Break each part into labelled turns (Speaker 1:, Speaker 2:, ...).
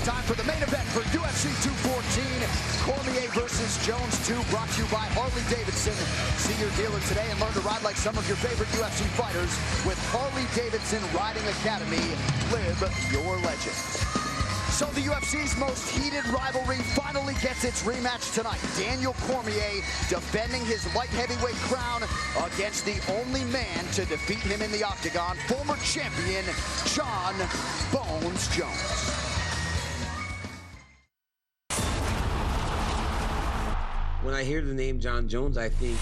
Speaker 1: it's time for the main event for UFC 214. Cormier versus Jones 2, brought to you by Harley-Davidson. See your dealer today and learn to ride like some of your favorite UFC fighters with Harley-Davidson Riding Academy. Live your legend. So the UFC's most heated rivalry finally gets its rematch tonight. Daniel Cormier defending his light heavyweight crown against the only man to defeat him in the octagon, former champion Jon Bones Jones.
Speaker 2: When I hear the name Jon Jones, I think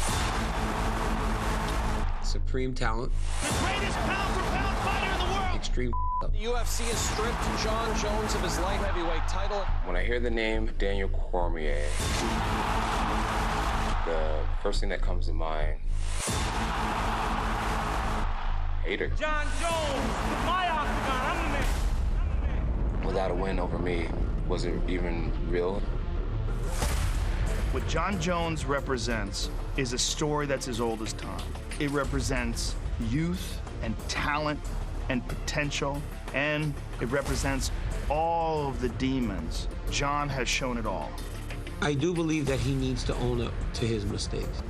Speaker 2: supreme talent.
Speaker 3: The greatest pound-for-pound fighter in the world.
Speaker 2: Extreme.
Speaker 4: The UFC has stripped Jon Jones of his light heavyweight title.
Speaker 5: When I hear the name Daniel Cormier, the first thing that comes to mind, hater.
Speaker 3: Jon Jones, my octagon, I'm the man.
Speaker 5: Without a win over me, was it even real?
Speaker 6: What Jon Jones represents is a story that's as old as time. It represents youth and talent and potential, and it represents all of the demons. Jon has shown it all.
Speaker 2: I do believe that he needs to own up to his mistakes.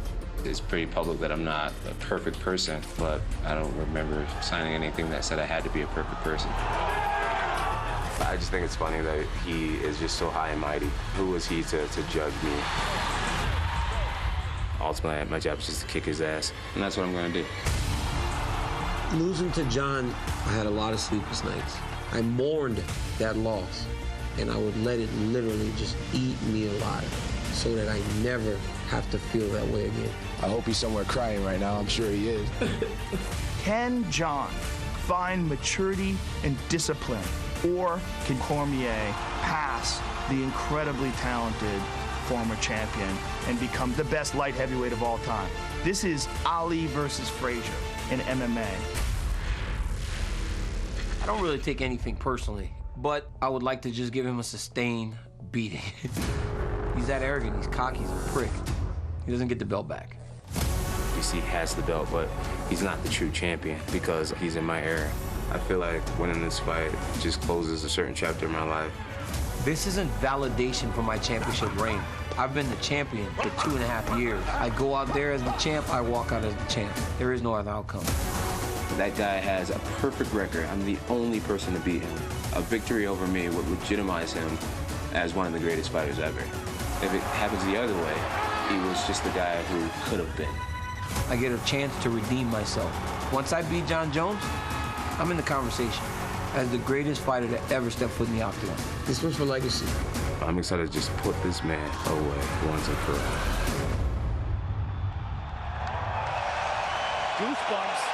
Speaker 5: It's pretty public that I'm not a perfect person, but I don't remember signing anything that said I had to be a perfect person. I just think it's funny that he is just so high and mighty. Who was he to judge me? Ultimately, my job is just to kick his ass, and that's what I'm gonna do.
Speaker 2: Losing to Jon, I had a lot of sleepless nights. I mourned that loss, and I would let it literally just eat me alive so that I never have to feel that way again.
Speaker 7: I hope he's somewhere crying right now. I'm sure he is.
Speaker 6: Can Jon find maturity and discipline, or can Cormier pass the incredibly talented former champion and become the best light heavyweight of all time? This is Ali versus Frazier in MMA.
Speaker 2: I don't really take anything personally, but I would like to just give him a sustained beating. He's that arrogant, he's cocky, he's a prick. He doesn't get the belt back.
Speaker 5: DC has the belt, but he's not the true champion because he's in my era. I feel like winning this fight just closes a certain chapter in my life.
Speaker 2: This isn't validation for my championship reign. I've been the champion for 2.5 years. I go out there as the champ, I walk out as the champ. There is no other outcome.
Speaker 5: That guy has a perfect record. I'm the only person to beat him. A victory over me would legitimize him as one of the greatest fighters ever. If it happens the other way, he was just the guy who could have been.
Speaker 2: I get a chance to redeem myself. Once I beat Jon Jones, I'm in the conversation as the greatest fighter to ever step foot in the octagon. This was for legacy.
Speaker 5: I'm excited to just put this man away once and for all.
Speaker 3: Goosebumps.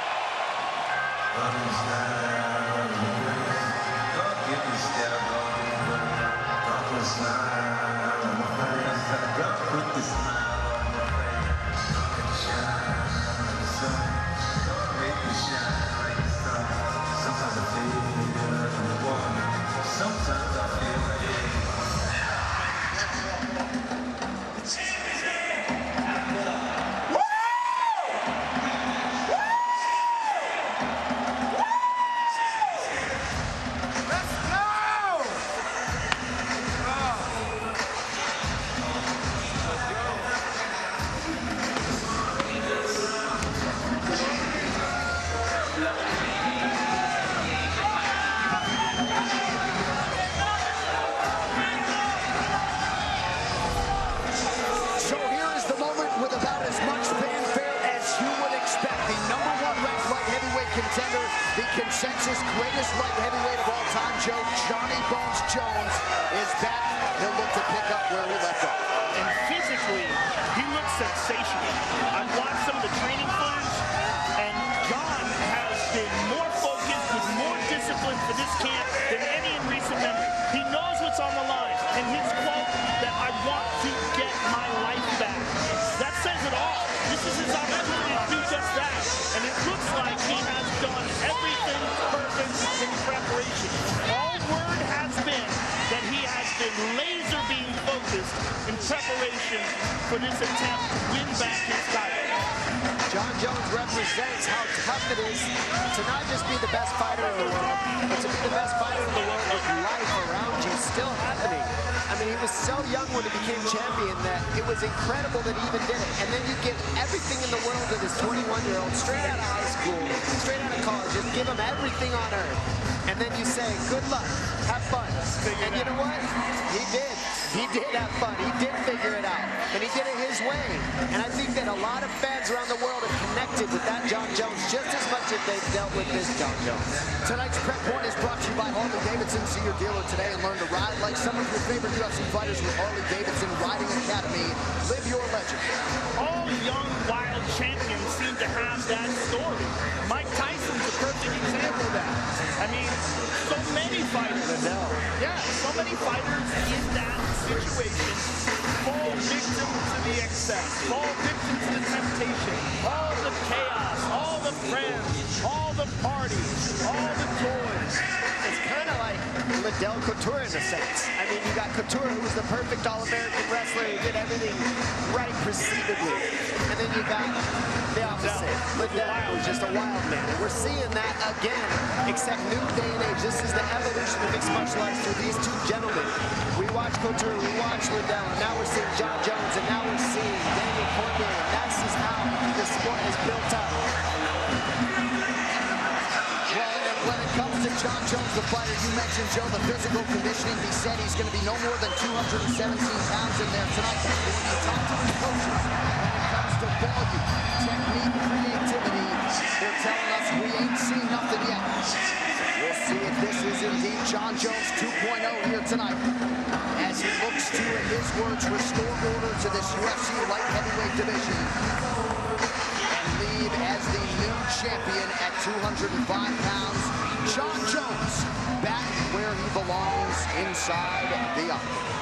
Speaker 3: Contender, the consensus greatest light heavyweight of all time, Johnny Bones Jones, is back. He'll look to pick up where he left off.
Speaker 8: And physically, he looks sensational. I've watched some of the training footage, and Jon has been more focused with more discipline for this camp than any in recent memory. He knows what's on the line, and his quote that I want to get my life back. That says it all. This is his opportunity to do just that. And it looks like he has done everything perfect in preparation. All word has been that he has been laser beam focused in preparation for this attempt to win back his title.
Speaker 1: Jon Jones represents how tough it is to not just be the best fighter in the world, but to be the best fighter in the world with life around you.
Speaker 3: still happening. I mean, he was so young when he became champion that it was incredible that he even did it. And then you give everything in the world to this 21-year-old, straight out of high school, straight out of college, just give him everything on earth. And then you say, good luck, have fun. And you know what? He did. He did have fun. He did figure it out. And he did it his way. And I think that a lot of fans around the world have connected with that Jon Jones just as much as they've dealt with this Jon Jones.
Speaker 1: Tonight's Prep Point is brought to you by Harley Davidson. See your dealer today and learn to ride like some of your favorite UFC fighters with Harley Davidson Riding Academy. Live your legend.
Speaker 8: All young, wild champions seem to have that story. Mike Tyson's a perfect example of that. I mean, so many fighters. Yeah, so many fighters in that situation fall victim to the excess, fall victim to the temptation, all the chaos, all the friends, all the parties, all the toys.
Speaker 3: It's kind of like Liddell Couture in a sense. I mean, you got Couture, who was the perfect All-American wrestler who did everything right perceivably. And then you got the opposite. Liddell, who's just a wild man. And we're seeing that again, except new day and age. This is the evolution of mixed martial arts through these two gentlemen. We watch Couture, we watch Liddell, and now we're seeing Jon Jones, and now we're seeing Daniel Cormier. That's just how the sport has built up.
Speaker 1: When it comes to Jon Jones, the fighter, you mentioned, Joe, the physical conditioning. He said he's going to be no more than 217 pounds in there tonight. But when you talk to his coaches, when it comes to volume, technique, creativity, they're telling us we ain't seen nothing yet. We'll see if this is indeed Jon Jones 2.0 here tonight, as he looks to, in his words, restore order to this UFC light heavyweight division. As the new champion at 205 pounds, Jon Jones back where he belongs, inside the octagon.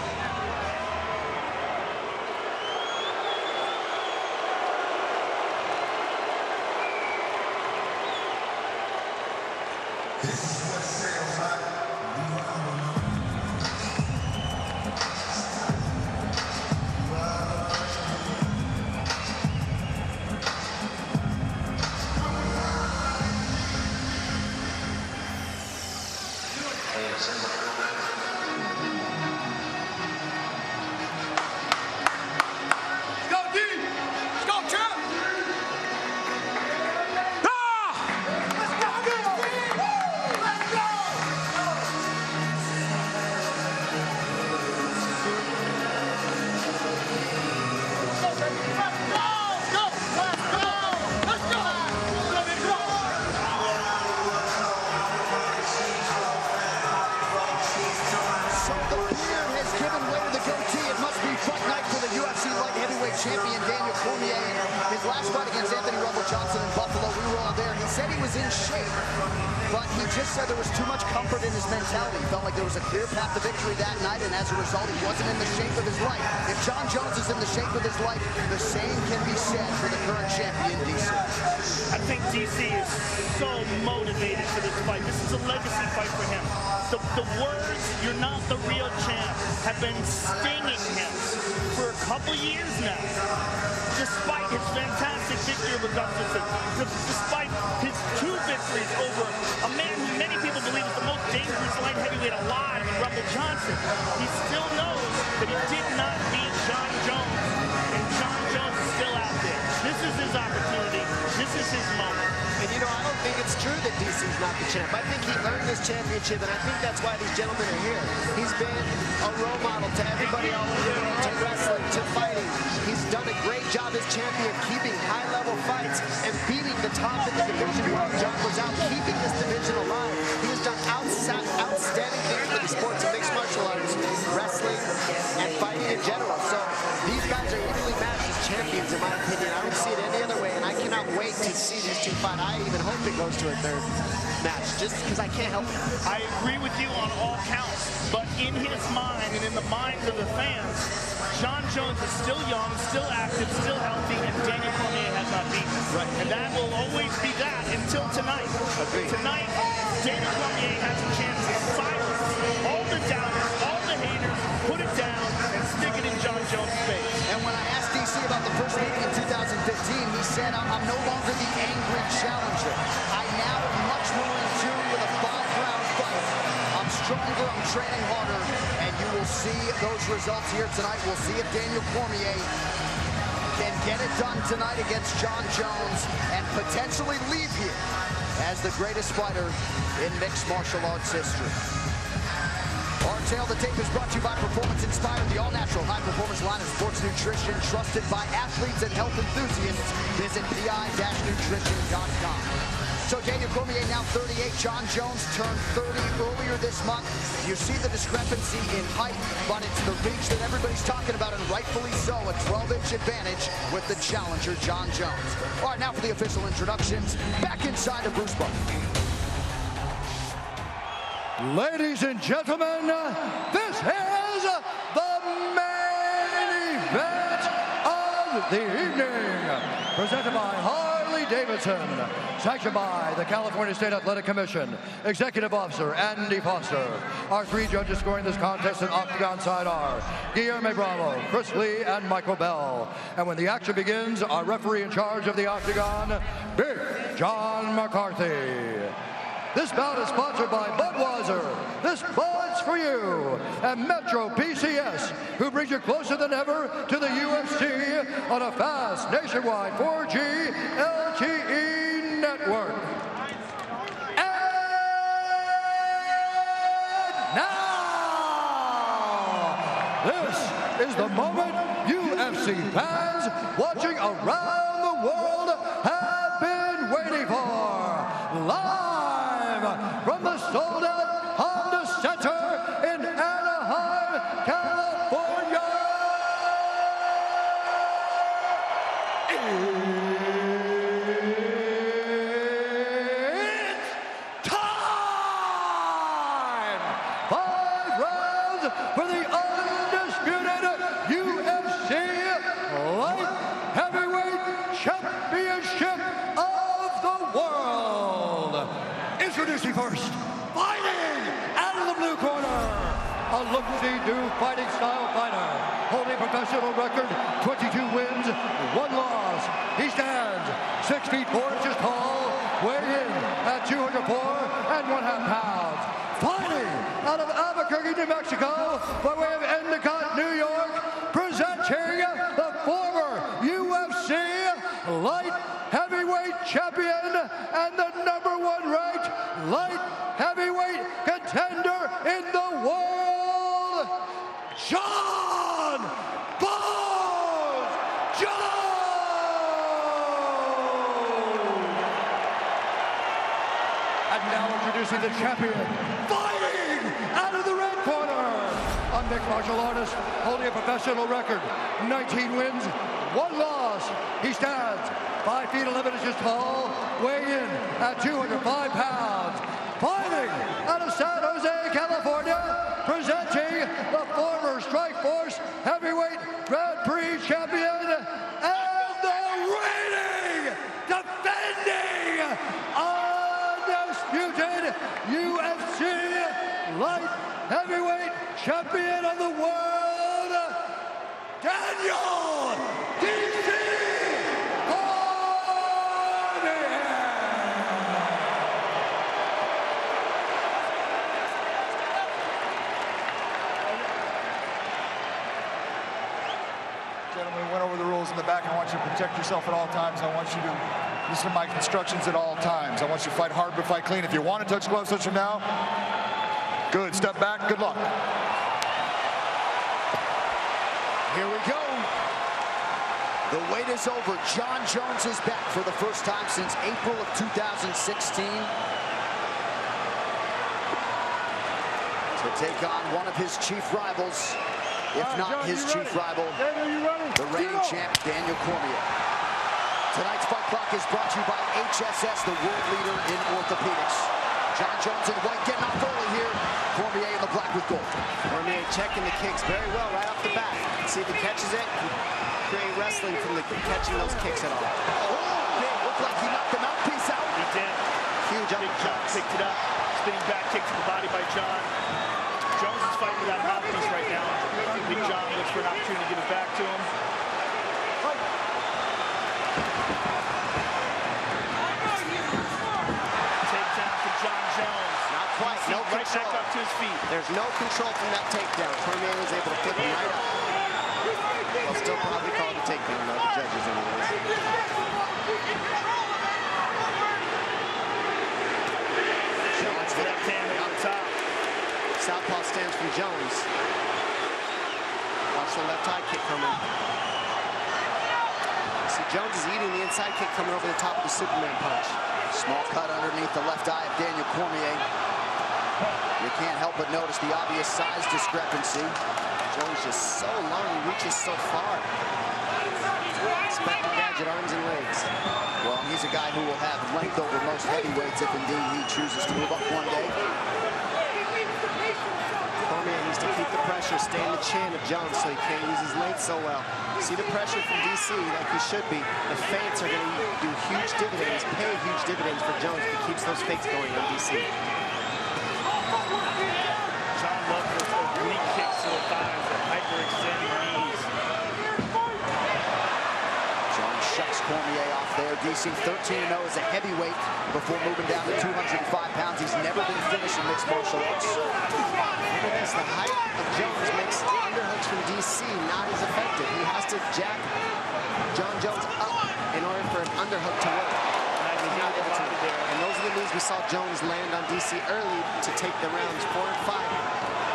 Speaker 1: Champion Daniel Cormier in his last fight against Anthony Rumble Johnson in Buffalo. We were all there. He said he was in shape, but he just said there was too much comfort in his mentality. He felt like there was a clear path to victory that night, and as a result, he wasn't in the shape of his life. If Jon Jones is in the shape of his life, the same can be said for the current champion, DC.
Speaker 8: I think DC is so motivated for this fight. This is a legacy fight for him. The words, "you're not the real champ," have been stinging him for a couple years now. Despite his fantastic victory over Gustafsson, despite his two victories over a man who many people believe is the most dangerous light heavyweight alive in Rumble Johnson, he still knows that he did not beat Jon Jones, and Jon Jones is still out there. This is his opportunity. This is his moment.
Speaker 3: And you know, I don't think it's true that DC's not the champ. I think he earned this championship, and I think that's why these gentlemen are here. He's been a role model to everybody all over the world, to wrestling, to fighting. He's done a great job as champion, keeping high-level fights and beating the top in the division while Jon was out, keeping this division alive. He has done outstanding things for the sports of mixed martial arts, wrestling, and fighting in general. So these guys are equally matched as champions, in my opinion. I don't see it any other way, and I cannot wait to see these two fight. I even hope it goes to a third match, just because I can't help it.
Speaker 8: I agree with you on all counts, but in his mind and in the minds of the fans, Jon Jones is still young, still active, still healthy, and Daniel Cormier has not beaten him.
Speaker 3: Right.
Speaker 8: And that will always be that until tonight.
Speaker 3: Agreed.
Speaker 8: Tonight, Daniel Cormier has a chance to silence all the doubters, all the haters, put it down, and stick it in Jon Jones' face.
Speaker 1: And when I asked DC about the first meeting in 2015, he said, I'm no longer the angry challenger. I now am much more in tune with a 5-round fight. I'm stronger, I'm training harder, and you will see those results here tonight. We'll see if Daniel Cormier can get it done tonight against Jon Jones and potentially leave here as the greatest fighter in mixed martial arts history. Our Tale of the Tape is brought to you by Performance Inspired, the all-natural high-performance line of sports nutrition trusted by athletes and health enthusiasts. Visit pi-nutrition.com. So Daniel Cormier now 38. Jon Jones turned 30 earlier this month. You see the discrepancy in height, but it's the reach that everybody's talking about, and rightfully so. A 12-inch advantage with the challenger, Jon Jones. All right, now for the official introductions. Back inside of Bruce Buffer.
Speaker 9: Ladies and gentlemen, this is the main event of the evening. Presented by Harley-Davidson. Sanctioned by the California State Athletic Commission. Executive Officer Andy Foster. Our three judges scoring this contest in octagon side are Guillermo Bravo, Chris Lee, and Michael Bell. And when the action begins, our referee in charge of the octagon, Big John McCarthy. This bout is sponsored by Budweiser. This Bud's for you. And Metro PCS, who brings you closer than ever to the UFC on a fast nationwide 4G LTE network. And now, this is the moment UFC fans watching around the world have been waiting for. Live from the sold-out Honda Center in Anaheim, California. It's time! 5 rounds for the undisputed UFC Light Heavyweight Championship of the world. Introducing first, fighting out of the blue corner, a look-see-do fighting style fighter, holding professional record, 22 wins, 1 loss. He stands 6 feet 4 inches tall, weighing in at 204.5 pounds. Fighting out of Albuquerque, New Mexico, by way of Endicott, New York, presenting the former UFC Light Heavyweight Champion and the #1 ranked Light Heavyweight contender in the world, Jon Bonless Jones! And now introducing the champion, fighting out of the red corner, a mixed martial artist holding a professional record, 19 wins, 1 loss. He stands 5 feet 11 inches tall, weighing in at 205 pounds. Fighting out of San Jose, California, presenting the former Strikeforce Heavyweight Grand Prix champion and the reigning, defending, undisputed UFC Light Heavyweight Champion of the world, Daniel DC Cormier.
Speaker 10: Gentlemen, we went over the rules in the back. I want you to protect yourself at all times. I want you to listen to my instructions at all times. I want you to fight hard but fight clean. If you want to touch gloves, touch them now. Good. Step back. Good luck.
Speaker 1: Here we go. The wait is over. Jon Jones is back for the first time since April of 2016 to take on one of his chief rivals, if not his chief rival, the reigning champ, Daniel Cormier. Tonight's Fight Clock is brought to you by HSS, the world leader in orthopedics. Jon Jones in white getting off early here. Cormier in the black with gold.
Speaker 3: Cormier checking the kicks very well right off the bat. See if he catches it. Create wrestling from the catching those kicks at all.
Speaker 1: Oh, it looked like he knocked the mouthpiece out.
Speaker 8: He did.
Speaker 3: Huge
Speaker 8: Big John
Speaker 3: uppercuts.
Speaker 8: picked it up. Spinning back kick to the body by John. Jones is fighting without a mouthpiece right now. Big John looks for an opportunity to give it back to him. Takedown for Jon Jones.
Speaker 3: Not quite. No
Speaker 8: right back up to his feet.
Speaker 3: There's no control from that takedown. Cormier was able to flip him right up. They'll still probably call it a takedown, though, the judges anyways.
Speaker 8: Jones for that hand on the top.
Speaker 3: Southpaw stance from Jones. Watch the left high kick coming. See, Jones is eating the inside kick coming over the top of the Superman punch.
Speaker 1: Small cut underneath the left eye of Daniel Cormier. You can't help but notice the obvious size discrepancy.
Speaker 3: Jones just so long, he reaches so far. Spectre Gadget arms and legs.
Speaker 1: Well, he's a guy who will have length over most heavyweights if indeed he chooses to move up one day.
Speaker 3: Cormier needs to keep the pressure, stay in the chin of Jones so he can't use his length so well. See the pressure from DC like he should be. The feints are going to do huge dividends, pay huge dividends for Jones if he keeps those fakes going on DC.
Speaker 8: John loves those oblique kicks to the thighs, the hyperextending knees.
Speaker 1: John shucks Cormier off there. DC 13-0 as a heavyweight before moving down to 205 pounds. He's never been finished in mixed martial arts.
Speaker 3: Look at this, the height of Jones makes underhooks from DC not as effective. He has to jack Jon Jones up in order for an underhook to work. And those are the moves we saw Jones land on DC early to take the rounds 4 and 5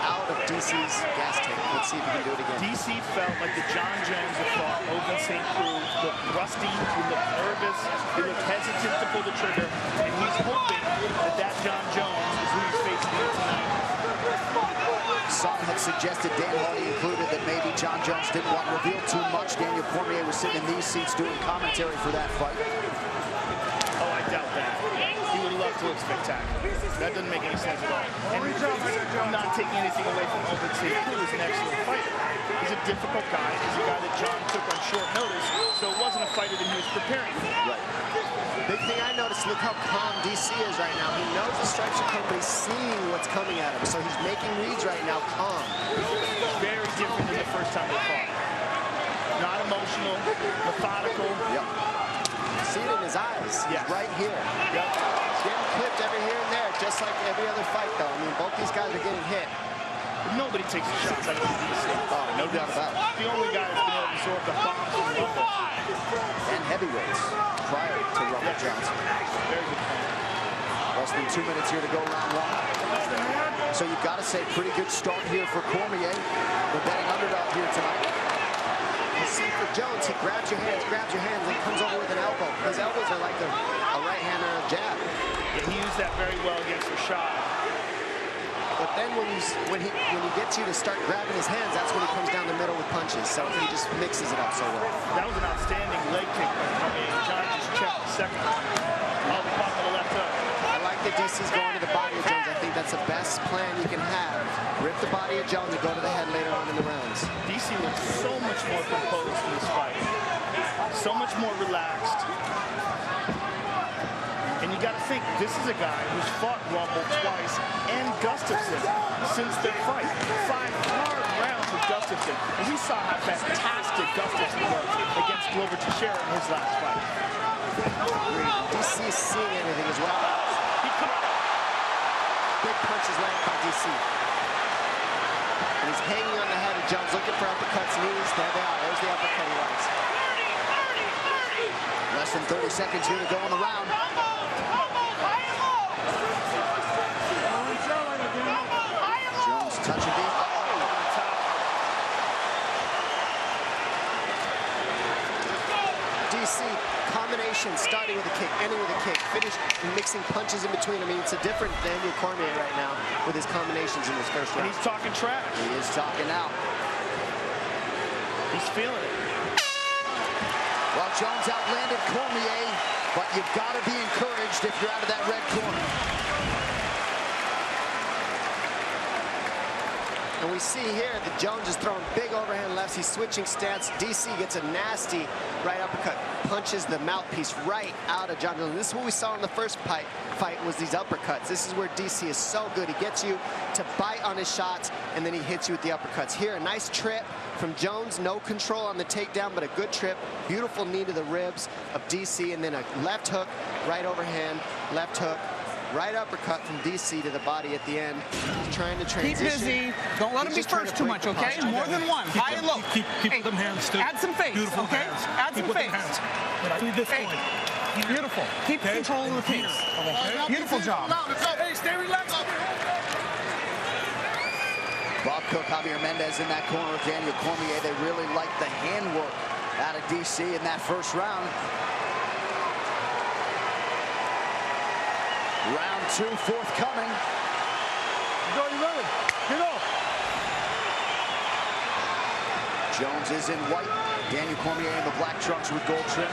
Speaker 3: out of DC's gas tank. Let's see if he can do it again.
Speaker 8: DC felt like the Jon Jones that fought Open St. Cruz looked rusty, he looked nervous, he looked hesitant to pull the trigger, and he's hoping that that Jon Jones is who he's facing here tonight.
Speaker 1: Some had suggested, Dan Hardy included, that maybe Jon Jones didn't want to reveal too much. Daniel Cormier was sitting in these seats doing commentary for that fight.
Speaker 8: Oh, I doubt that. He would love to look spectacular. That doesn't make any sense at all. And I'm not taking anything away from Open St. Cruz, an excellent fighter. He's a difficult guy. He's a guy that Jon took on short notice, so it wasn't a fighter that he was preparing for.
Speaker 1: Right.
Speaker 3: Big thing I noticed, look how calm DC is right now. He knows the strikes are coming, but he's seeing what's coming at him. So he's making reads right now calm.
Speaker 8: Very different than the first time they fought. Not emotional, methodical.
Speaker 1: Yep.
Speaker 3: See it in his eyes.
Speaker 8: Yes.
Speaker 3: He's right here.
Speaker 8: Yep.
Speaker 3: He's getting clipped every here and there, just like every other fight, though. I mean, both these guys are getting hit.
Speaker 8: Nobody takes the shots out of DC.
Speaker 1: Oh, no doubt about it.
Speaker 8: The only guy that's been able to absorb the bombs from Rumble.
Speaker 1: And heavyweights prior to Rumble Johnson.
Speaker 8: Very good point.
Speaker 1: Less than 2 minutes here to go round one. So you've got to say pretty good start here for Cormier. The betting underdog here tonight.
Speaker 3: You see for Jones, he grabs your hands, and comes over with an elbow. His elbows are like a right hand or a jab.
Speaker 8: Yeah, he used that very well against Rashad.
Speaker 3: But then when he gets you to start grabbing his hands, that's when he comes down the middle with punches. So he just mixes it up so well.
Speaker 8: That was an outstanding leg kick by Cormier. Jon just checked the second one. Off the bottom of the left hook.
Speaker 3: I like that DC's going to the body of Jones. I think that's the best plan you can have. Rip the body of Jones and go to the head later on in the rounds.
Speaker 8: DC looks so much more composed in this fight. So much more relaxed. And you got to think, this is a guy who's fought Rumble twice and Gustafsson since their fight. 5 hard rounds with Gustafsson. And we saw how fantastic Gustafsson was against Glover Teixeira in his last fight.
Speaker 3: DC is seeing everything as well. Big punches landed by DC. And he's hanging on the head of Jones, looking for uppercuts, knees. There they are. There's the uppercut he likes.
Speaker 1: Less than 30 seconds here to go in the round. Jones touching the
Speaker 3: DC, combination, starting with a kick, ending with a kick, finish mixing punches in between. I mean, it's a different Daniel Cormier right now with his combinations in this first round.
Speaker 8: And he's talking trash.
Speaker 1: He is talking now.
Speaker 8: He's feeling it.
Speaker 1: Well, Jones outlanded Cormier, but you've got to be encouraged if you're out of that red corner.
Speaker 3: And we see here that Jones is throwing big overhand lefts. He's switching stance. DC gets a nasty right uppercut. Punches the mouthpiece right out of Jon Jones. This is what we saw in the first fight was these uppercuts. This is where DC is so good. He gets you to bite on his shots, and then he hits you with the uppercuts. Here, a nice trip from Jones. No control on the takedown, but a good trip. Beautiful knee to the ribs of DC, and then a left hook, right overhand, left hook, Right uppercut from DC to the body at the end. He's trying to transition.
Speaker 11: Keep busy. Don't let him be first too much, okay? More than one. High and low.
Speaker 12: Keep them hands still.
Speaker 11: Add some face,
Speaker 12: Beautiful
Speaker 11: okay?
Speaker 12: hands.
Speaker 11: Add some face.
Speaker 12: But I need this point.
Speaker 11: Beautiful. Keep control of the pace. Okay. Beautiful job.
Speaker 12: Hey, stay relaxed.
Speaker 1: Bob Cook, Javier Mendez in that corner of Daniel Cormier. They really like the handwork out of DC in that first round. Round 2 forthcoming.
Speaker 10: Go, you ready? Get off.
Speaker 1: Jones is in white. Daniel Cormier in the black trunks with gold trim.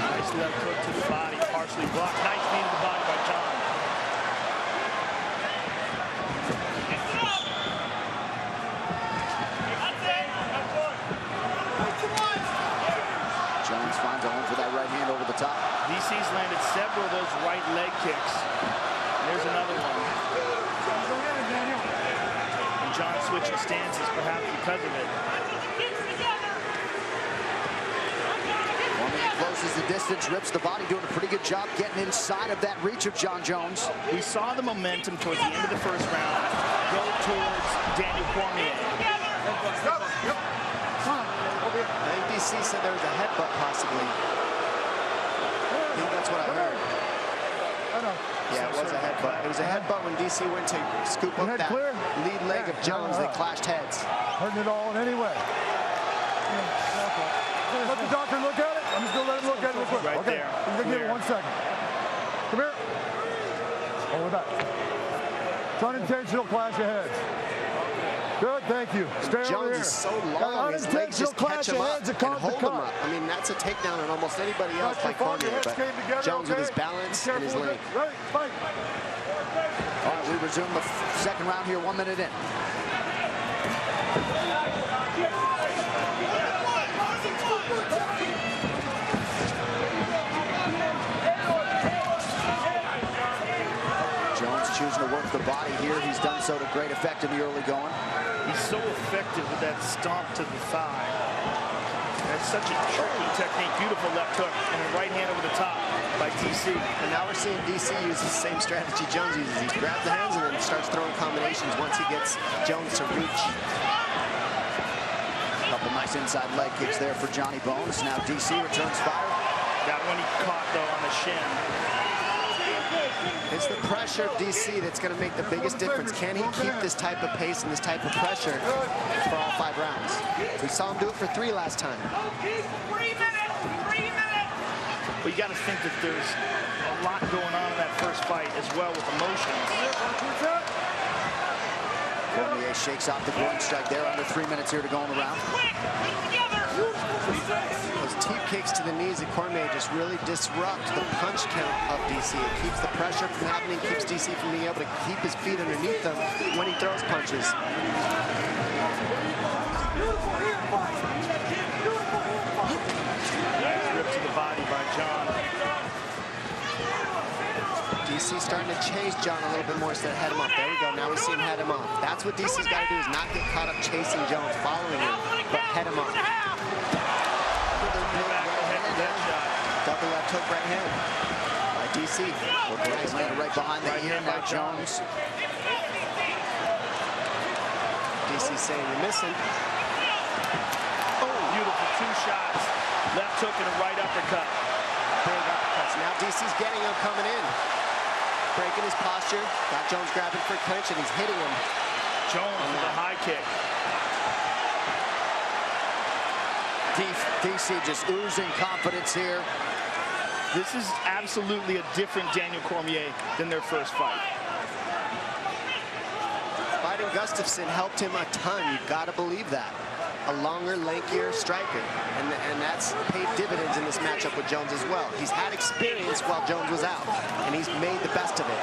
Speaker 8: Nice left hook to the body, partially blocked. Nice knee to the body by Jon.
Speaker 1: Jones finds a home for that right hand over the top.
Speaker 8: DC's landed several of those right leg kicks. There's another one. And Jon switching stances, perhaps because of it.
Speaker 1: Cormier closes the distance, rips the body, doing a pretty good job getting inside of that reach of Jon Jones.
Speaker 8: We saw the momentum towards the end of the first round go towards Daniel Cormier.
Speaker 3: I think DC said there was a headbutt possibly. I think that's what I heard. Yeah, it was a headbutt. It was a headbutt when DC went to scoop up that lead leg of Jones. They clashed heads.
Speaker 10: Hurting it all in any way. Let the doctor look at it. I'm just going to let him look at it real quick.
Speaker 8: Right
Speaker 10: okay.
Speaker 8: there.
Speaker 10: I'm going to give it 1 second. Come here. Over that. It's unintentional clash of heads. Good, thank you. Stay over here.
Speaker 3: Jones is so long, his legs just catch him up and hold him up. I mean, that's a takedown on almost anybody else like Cormier, but Jones with his balance and his length.
Speaker 10: Ready, fight.
Speaker 1: All right, we resume the second round here, 1 minute in. Jones choosing to work the body here. He's done so to great effect in the early going.
Speaker 8: He's so effective with that stomp to the thigh. That's such a tricky technique. Beautiful left hook and a right hand over the top by DC.
Speaker 3: And now we're seeing DC use the same strategy Jones uses. He grabs the hands and then starts throwing combinations once he gets Jones to reach.
Speaker 1: Couple nice inside leg kicks there for Johnny Bones. Now DC returns fire.
Speaker 8: That one he caught though on the shin.
Speaker 3: It's the pressure of DC that's going to make the biggest difference. Can he keep this type of pace and this type of pressure for all 5 rounds? We saw him do it for 3 last time.
Speaker 8: 3 minutes! 3 minutes! But you got to think that there's a lot going on in that first fight as well with emotions.
Speaker 1: Cormier shakes off the groin strike there. Under 3 minutes here to go in the round.
Speaker 3: Those teep kicks to the knees of Cormier just really disrupt the punch count of DC. It keeps the pressure from happening, keeps DC from being able to keep his feet underneath them when he throws punches.
Speaker 8: Nice rip to the body by Jon.
Speaker 3: DC starting to chase Jon a little bit more instead of head him up. There we go. Now we see him head him off. That's what DC's got to do, is not get caught up chasing Jones, following him, but head him off. Double left hook right hand by DC.
Speaker 1: Nice land right behind the ear. Now Jones.
Speaker 3: DC saying you're missing.
Speaker 8: Oh, beautiful 2 shots. Left hook and a right uppercut.
Speaker 3: Big uppercuts. Now DC's getting him coming in. Breaking his posture. Got Jones grabbing for a clinch and he's hitting him.
Speaker 8: Jones with a high kick.
Speaker 1: DC just oozing confidence here.
Speaker 8: This is absolutely a different Daniel Cormier than their first fight.
Speaker 3: Fighting Gustafsson helped him a ton. You've got to believe that. A longer, lankier striker. And that's paid dividends in this matchup with Jones as well. He's had experience while Jones was out, and he's made the best of it.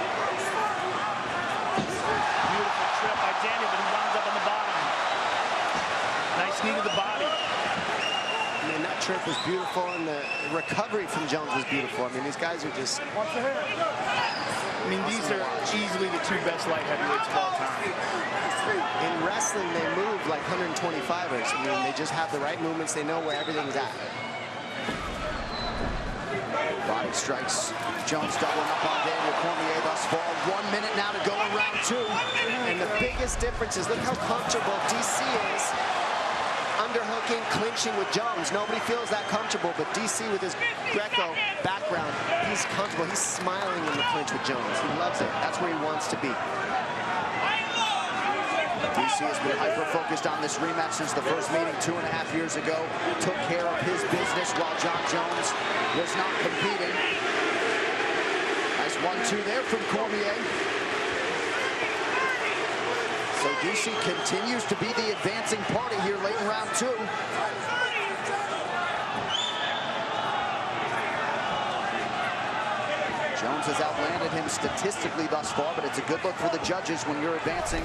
Speaker 8: Beautiful trip by Daniel, but he winds up on the bottom. Nice knee to the body.
Speaker 3: And that trip was beautiful, and the recovery from Jones was beautiful. I mean, these guys are just...
Speaker 10: Watch the head.
Speaker 8: I mean, these are easily the two best light heavyweights of all time.
Speaker 3: In wrestling, they move like 125ers. I mean, they just have the right movements. They know where everything's at.
Speaker 1: Body strikes. Jones doubling up on Daniel Cormier thus far. 1 minute now to go in round 2.
Speaker 3: And the biggest difference is look how comfortable DC is underhooking, clinching with Jones. Nobody feels that comfortable, but DC with his Greco background, he's comfortable. He's smiling in the clinch with Jones. He loves it. That's where he wants to be.
Speaker 1: DC has been hyper-focused on this rematch since the first meeting 2.5 years ago. Took care of his business while Jon Jones was not competing. Nice 1-2 there from Cormier. So DC continues to be the advancing party here late in round 2. Jones has outlanded him statistically thus far, but it's a good look for the judges when you're advancing,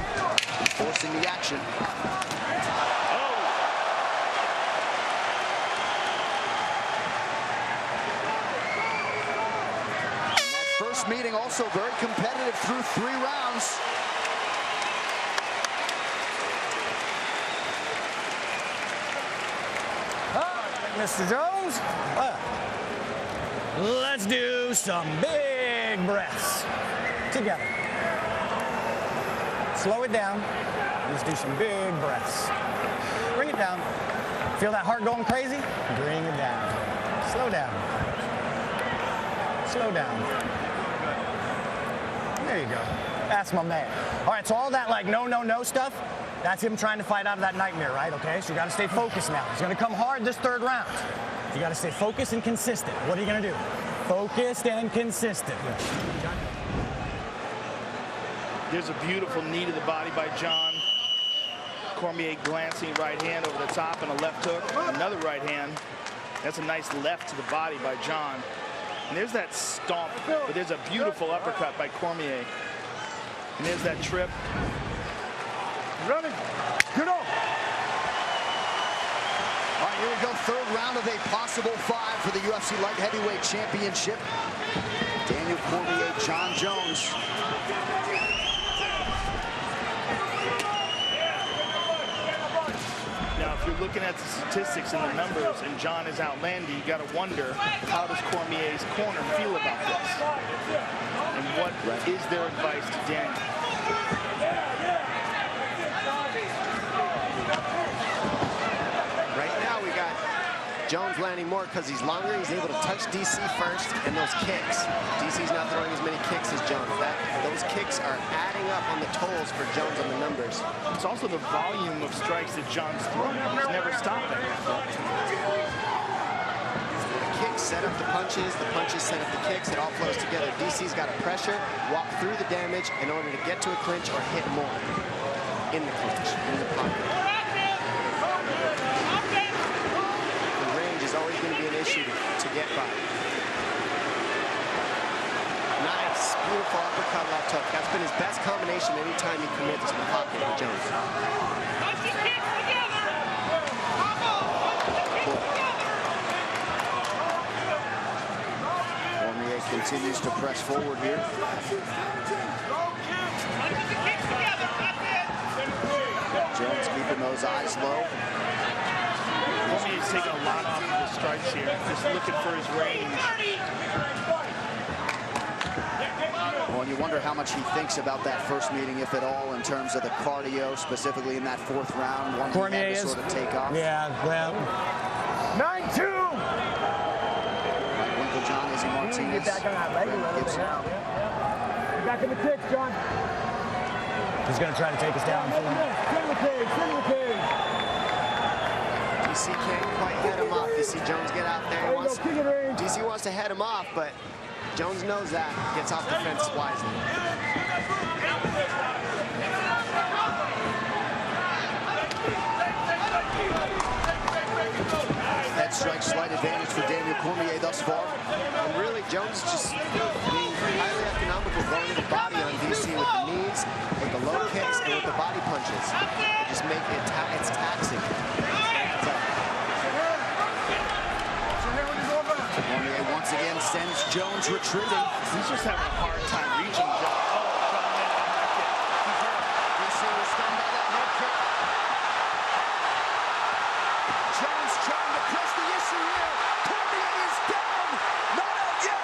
Speaker 1: forcing the action. And that first meeting also very competitive through 3 rounds.
Speaker 11: Mr. Jones, let's do some big breaths together. Slow it down. Let's do some big breaths. Bring it down. Feel that heart going crazy? Bring it down. Slow down. Slow down. There you go. That's my man. All right, so all that like no, no, no stuff, that's him trying to fight out of that nightmare, right? Okay, so you got to stay focused now. He's going to come hard this 3rd round. You got to stay focused and consistent. What are you going to do? Focused and consistent.
Speaker 8: There's a beautiful knee to the body by Jon. Cormier glancing right hand over the top and a left hook. Another right hand. That's a nice left to the body by Jon. And there's that stomp, but there's a beautiful uppercut by Cormier. And there's that trip.
Speaker 9: Running. Get on.
Speaker 1: All right, here we go. 3rd round of a possible 5 for the UFC Light Heavyweight Championship. Daniel Cormier, Jon Jones.
Speaker 8: Now, if you're looking at the statistics and the numbers, and Jon is outlanding, you got to wonder, how does Cormier's corner feel about this? And what is their advice to Daniel?
Speaker 3: Right now, we got Jones landing more because he's longer. He's able to touch DC first, and those kicks. DC's not throwing as many kicks as Jones. Those kicks are adding up on the tolls for Jones on the numbers.
Speaker 8: It's also the volume of strikes that Jon's throwing. He's never stopping.
Speaker 3: The kicks set up the punches set up the kicks. It all flows together. DC's got to pressure, walk through the damage in order to get to a clinch or hit more in the clinch, in the pocket. The range is always going to be an issue to get by. Nice, beautiful uppercut left hook. That's been his best combination anytime he commits to the pocket with Jones.
Speaker 1: Cormier continues to press forward here. Jones keeping those eyes low.
Speaker 8: Cormier's taking a lot off of his strikes here, just looking for his range.
Speaker 1: Well, and you wonder how much he thinks about that first meeting, if at all, in terms of the cardio, specifically in that 4th round. One
Speaker 11: Cormier
Speaker 1: to sort of take off.
Speaker 11: Yeah, well.
Speaker 9: 9-2.
Speaker 1: Uncle John, Izzy Martinez.
Speaker 9: Get back on that leg a little bit now. Get back in the kick, Jon.
Speaker 11: He's going to try to take us down.
Speaker 9: Sit in the cage.
Speaker 3: DC can't quite head him off. You see Jones get out there. DC wants to head him off, but Jones knows that. Gets off the fence wisely.
Speaker 1: Head strike, slight advantage for Daniel Cormier thus far.
Speaker 3: And really, Jones just being highly economical, going to the body on DC with the knees, with the low kicks, and with the body punches. They just make it, it's taxing.
Speaker 1: Cormier once again sends Jones retreating.
Speaker 8: He's just having a hard time reaching John. Oh, John landed on that kick. He's hurt.
Speaker 1: DC was stunned by that head kick. Jones trying to press the issue here. Cormier is down. Not out yet.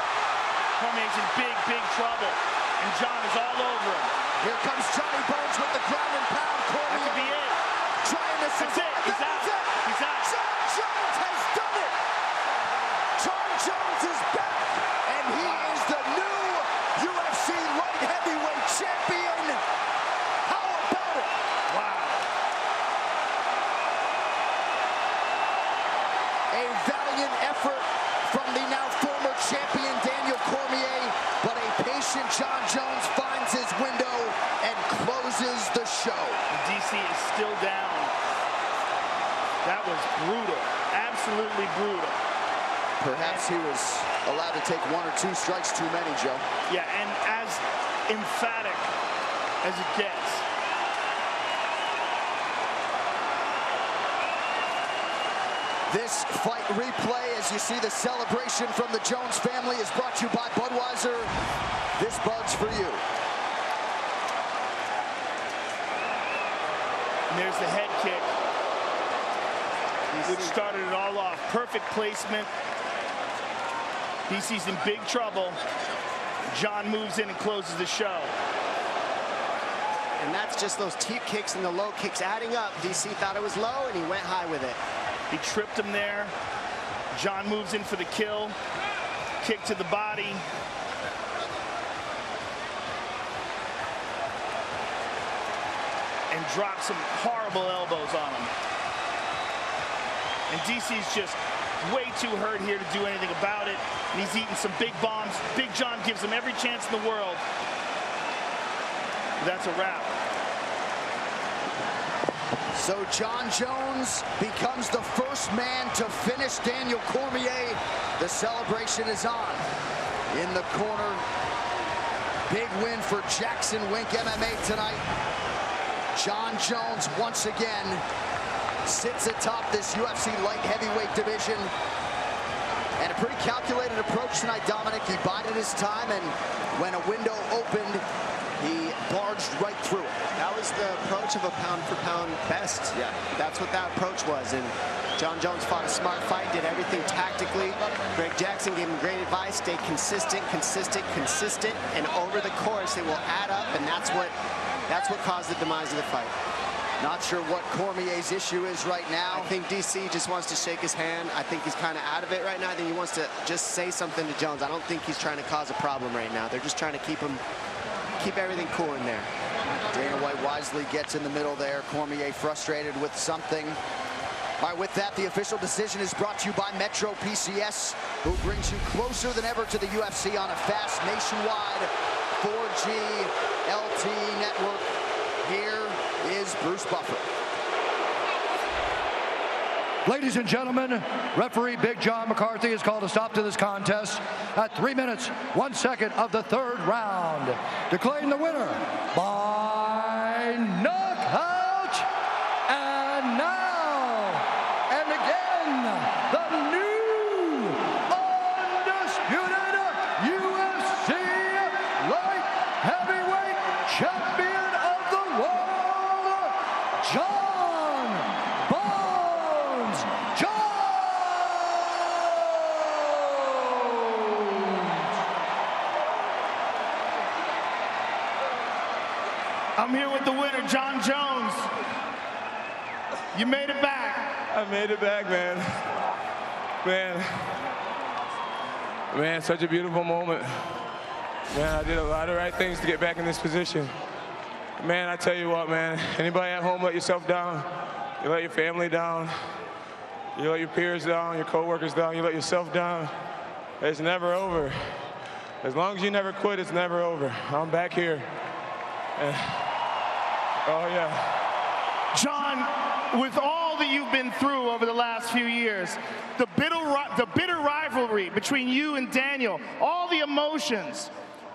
Speaker 8: Cormier's in big, big trouble. And John is all over him.
Speaker 1: Here comes Johnny Bones with the ground and pound. Cormier.
Speaker 8: That could be it.
Speaker 1: Trying to
Speaker 8: That's it. He's out. He's out.
Speaker 1: Jon Jones has done it. Jon Jones is back. And he is the new UFC light heavyweight champion. How about it?
Speaker 8: Wow.
Speaker 1: A valiant effort from the now former champion Daniel Cormier, but a patient Jon Jones finds his window and closes the show.
Speaker 8: DC is still down. That was brutal. Absolutely brutal.
Speaker 1: Perhaps he was allowed to take 1 or 2 strikes too many, Joe.
Speaker 8: Yeah, and as emphatic as it gets.
Speaker 1: This fight replay, as you see the celebration from the Jones family, is brought to you by Budweiser. This Bud's for you.
Speaker 8: And there's the head kick, which started it all off. Perfect placement. DC's in big trouble. Jon moves in and closes the show.
Speaker 3: And that's just those deep kicks and the low kicks adding up. DC thought it was low, and he went high with it.
Speaker 8: He tripped him there. Jon moves in for the kill. Kick to the body. And drops some horrible elbows on him. And DC's just way too hurt here to do anything about it. And he's eating some big bombs. Big Jon gives him every chance in the world. That's a wrap.
Speaker 1: So Jon Jones becomes the first man to finish Daniel Cormier. The celebration is on. In the corner, big win for Jackson Wink MMA tonight. Jon Jones once again sits atop this UFC light heavyweight division. And a pretty calculated approach tonight, Dominic. He bided his time, and when a window opened, he barged right through it.
Speaker 3: That was the approach of a pound-for-pound best. Yeah, that's what that approach was. And Jon Jones fought a smart fight, did everything tactically. Greg Jackson gave him great advice. Stay consistent, consistent, consistent, and over the course, it will add up, and that's what caused the demise of the fight.
Speaker 1: Not sure what Cormier's issue is right now.
Speaker 3: I think DC just wants to shake his hand. I think he's kind of out of it right now. I think he wants to just say something to Jones. I don't think he's trying to cause a problem right now. They're just trying to keep everything cool in there.
Speaker 1: Dana White wisely gets in the middle there. Cormier frustrated with something. All right, with that, the official decision is brought to you by Metro PCS, who brings you closer than ever to the UFC on a fast nationwide 4G LTE network. Here is Bruce Buffer.
Speaker 9: Ladies and gentlemen, referee Big John McCarthy has called a stop to this contest at 3 minutes, 1 second of the 3rd round, declaring the winner by knockout. And now, and again, the new undisputed UFC light heavyweight champion of the world, Jon Bonless.
Speaker 8: I'm here with the winner, Jon Jones. You made it back.
Speaker 5: I made it back, man. Man, such a beautiful moment. Man, I did a lot of right things to get back in this position. Man, I tell you what, man, anybody at home let yourself down, you let your family down, you let your peers down, your coworkers down, you let yourself down, it's never over. As long as you never quit, it's never over. I'm back here. And, oh, yeah.
Speaker 8: Jon, with all that you've been through over the last few years, the bitter rivalry between you and Daniel, all the emotions,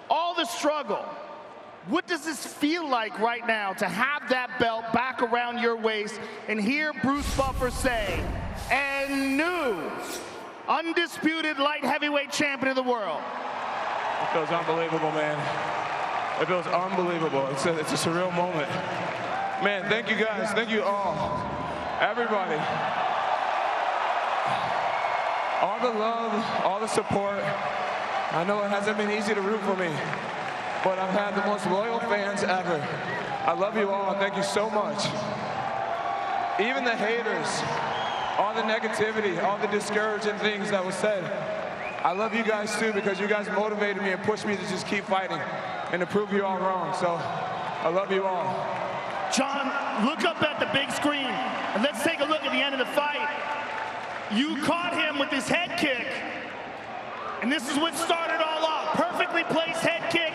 Speaker 8: all the struggle, what does this feel like right now to have that belt back around your waist and hear Bruce Buffer say, and new undisputed light heavyweight champion of the world.
Speaker 13: It feels unbelievable, man. It feels unbelievable. It's a surreal moment. Man, thank you guys. Thank you all. Everybody. All the love, all the support. I know it hasn't been easy to root for me, but I've had the most loyal fans ever. I love you all. Thank you so much. Even the haters, all the negativity, all the discouraging things that was said. I love you guys too, because you guys motivated me and pushed me to just keep fighting and to prove you all wrong. So I love you all.
Speaker 8: Jon, look up at the big screen and let's take a look at the end of the fight. You caught him with his head kick, and this is what started all off. Perfectly placed head kick.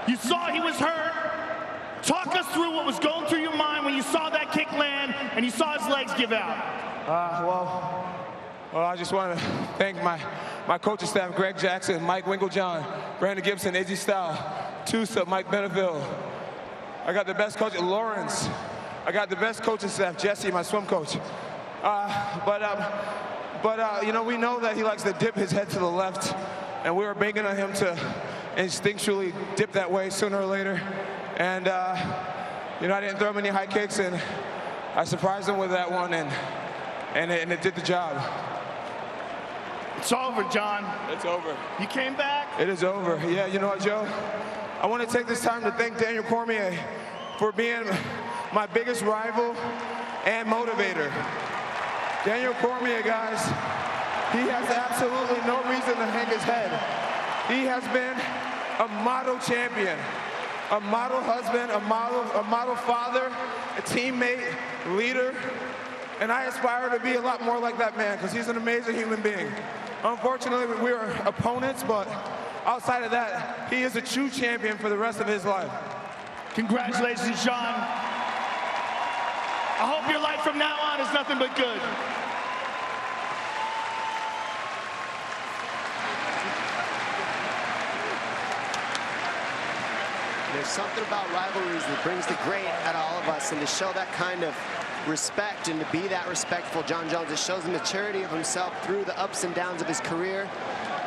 Speaker 8: You saw he was hurt. Talk us through what was going through your mind when you saw that kick land and you saw his legs give out.
Speaker 13: Well, I just want to thank my coaching staff, Greg Jackson, Mike Winklejohn, Brandon Gibson, Izzy Style, Tusa, Mike Beneville. I got the best coach, Lawrence. I got the best coaching staff, Jesse, my swim coach. You know, we know that he likes to dip his head to the left, and we were banking on him to instinctually dip that way sooner or later. And, you know, I didn't throw him any high kicks, and I surprised him with that one, and it did the job.
Speaker 8: It's over, Jon.
Speaker 13: It's over.
Speaker 8: You came back?
Speaker 13: It is over. Yeah, you know what, Joe? I want to take this time to thank Daniel Cormier for being my biggest rival and motivator. Daniel Cormier, guys, he has absolutely no reason to hang his head. He has been a model champion, a model husband, a model father, a teammate, leader, and I aspire to be a lot more like that man, because he's an amazing human being. Unfortunately, we are opponents, but outside of that, he is a true champion for the rest of his life.
Speaker 8: Congratulations, Jon. I hope your life from now on is nothing but good.
Speaker 3: There's something about rivalries that brings the great out of all of us, and to show that kind of respect and to be that respectful, Jon Jones, it shows the maturity of himself through the ups and downs of his career.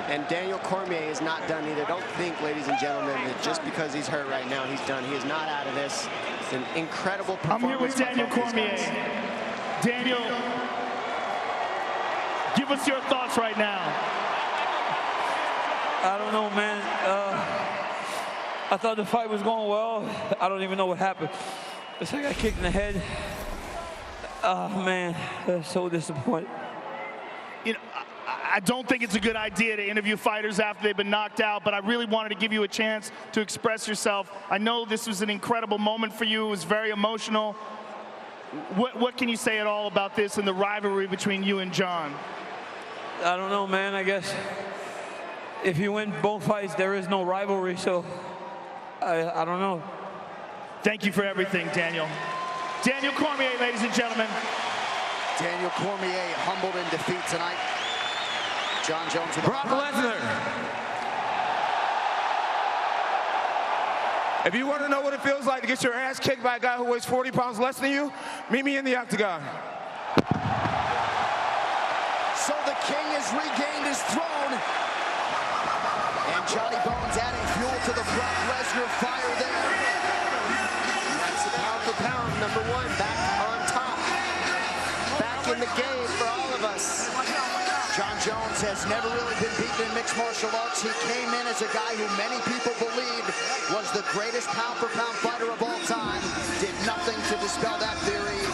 Speaker 3: And Daniel Cormier is not done either. Don't think, ladies and gentlemen, that just because he's hurt right now, he's done. He is not out of this. It's an incredible performance.
Speaker 8: I'm here with Daniel Cormier. Daniel, give us your thoughts right now.
Speaker 14: I don't know, man. I thought the fight was going well. I don't even know what happened. It's like I got kicked in the head. Oh, man, that's so disappointed.
Speaker 8: You know, I don't think it's a good idea to interview fighters after they've been knocked out, but I really wanted to give you a chance to express yourself. I know this was an incredible moment for you. It was very emotional. What can you say at all about this and the rivalry between you and Jon?
Speaker 14: I don't know, man. I guess if you win both fights, there is no rivalry, so I don't know.
Speaker 8: Thank you for everything, Daniel. Daniel Cormier, ladies and gentlemen.
Speaker 1: Daniel Cormier humbled in defeat tonight. Jon Jones with
Speaker 13: Brock Lesnar. If you want to know what it feels like to get your ass kicked by a guy who weighs 40 pounds less than you, meet me in the octagon.
Speaker 1: So the king has regained his throne. And Johnny Bones adding fuel to the Brock Lesnar fire there.
Speaker 3: That's the pound for pound, #1, back on top. Back in the game for all of us.
Speaker 1: Jon Jones has never really been beaten in mixed martial arts. He came in as a guy who many people believed was the greatest pound-for-pound fighter of all time. Did nothing to dispel that theory.